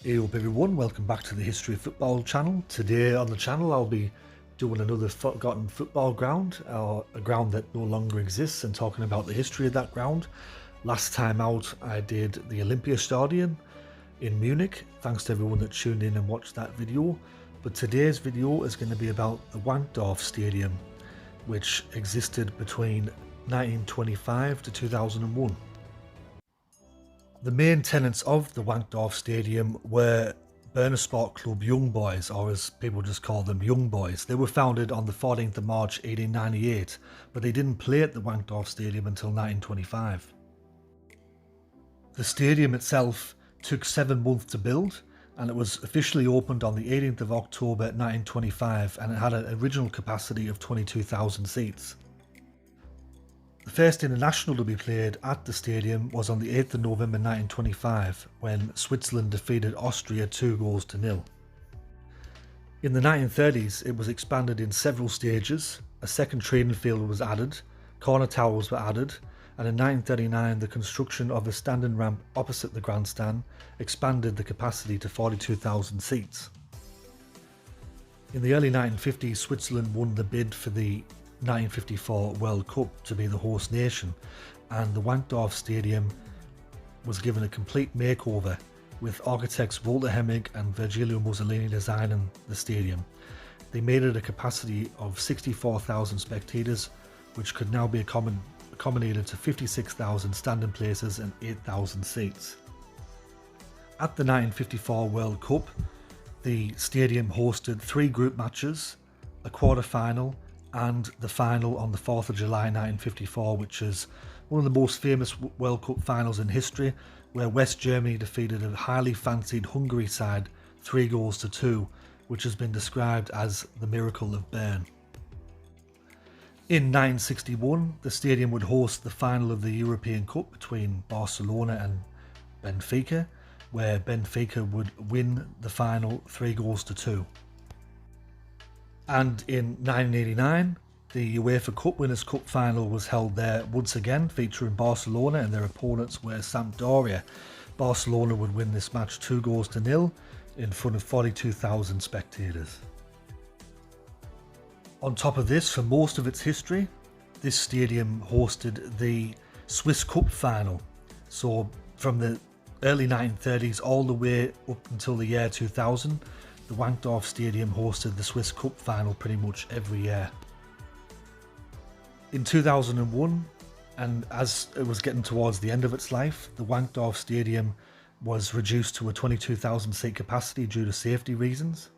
Hey up everyone, welcome back to the History of Football channel. Today on the channel I'll be doing another forgotten football ground, or a ground that no longer exists, and talking about the history of that ground. Last time out I did the Olympia Stadium in Munich. Thanks to everyone that tuned in and watched that video. But today's video is going to be about the Wankdorf Stadium, which existed between 1925 to 2001. The main tenants of the Wankdorf Stadium were Bern Sport Club Young Boys, or as people just call them, Young Boys. They were founded on the 14th of March 1898, but they didn't play at the Wankdorf Stadium until 1925. The stadium itself took 7 months to build, and it was officially opened on the 18th of October 1925, and it had an original capacity of 22,000 seats. The first international to be played at the stadium was on the 8th of November 1925, when Switzerland defeated Austria 2-0. In the 1930s, it was expanded in several stages. A second training field was added, corner towers were added, and in 1939 the construction of a standing ramp opposite the grandstand expanded the capacity to 42,000 seats. In the early 1950s, Switzerland won the bid for the 1954 World Cup to be the host nation, and the Wankdorf Stadium was given a complete makeover, with architects Walter Hemmig and Virgilio Mussolini designing the stadium. They made it a capacity of 64,000 spectators, which could now be accommodated to 56,000 standing places and 8,000 seats. At the 1954 World Cup, the stadium hosted 3 group matches, a quarter-final, and the final on the 4th of July 1954, which is one of the most famous World Cup finals in history, where West Germany defeated a highly fancied Hungary side 3-2, which has been described as the miracle of Bern. In 1961, the stadium would host the final of the European Cup between Barcelona and Benfica, where Benfica would win the final 3-2. And in 1989, the UEFA Cup Winners' Cup final was held there once again, featuring Barcelona, and their opponents were Sampdoria. Barcelona would win this match 2-0 in front of 42,000 spectators. On top of this, for most of its history, this stadium hosted the Swiss Cup final. So from the early 1930s all the way up until the year 2000, the Wankdorf Stadium hosted the Swiss Cup final pretty much every year. In 2001, and as it was getting towards the end of its life, the Wankdorf Stadium was reduced to a 22,000 seat capacity due to safety reasons.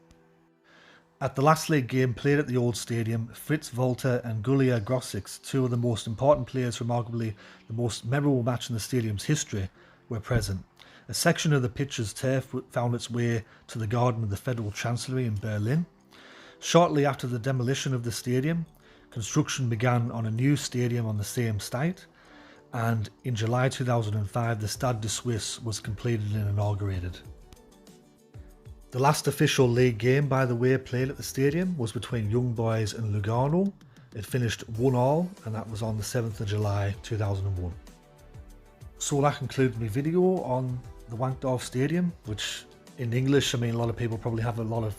At the last league game played at the old stadium, Fritz Walter and Gullier Grossix, 2 of the most important players from arguably the most memorable match in the stadium's history, were present. A section of the pitch's turf found its way to the garden of the Federal Chancellery in Berlin. Shortly after the demolition of the stadium, construction began on a new stadium on the same site, and in July 2005 the Stade de Suisse was completed and inaugurated. The last official league game, by the way, played at the stadium was between Young Boys and Lugano. It finished 1-1, and that was on the 7th of July 2001. So that concludes my video on the Wankdorf Stadium, which in English, I mean, a lot of people probably have a lot of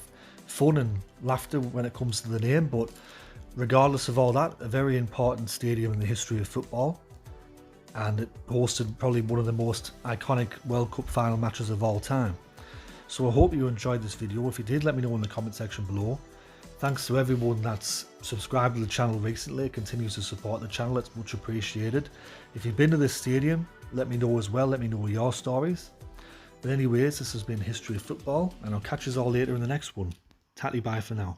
fun and laughter when it comes to the name, but regardless of all that, a very important stadium in the history of football, and it hosted probably one of the most iconic World Cup final matches of all time. So I hope you enjoyed this video. If you did, let me know in the comment section below. Thanks to everyone that's subscribed to the channel recently, continues to support the channel, it's much appreciated. If you've been to this stadium, let me know as well, let me know your stories. But anyways, this has been History of Football, and I'll catch you all later in the next one. Tatty bye for now.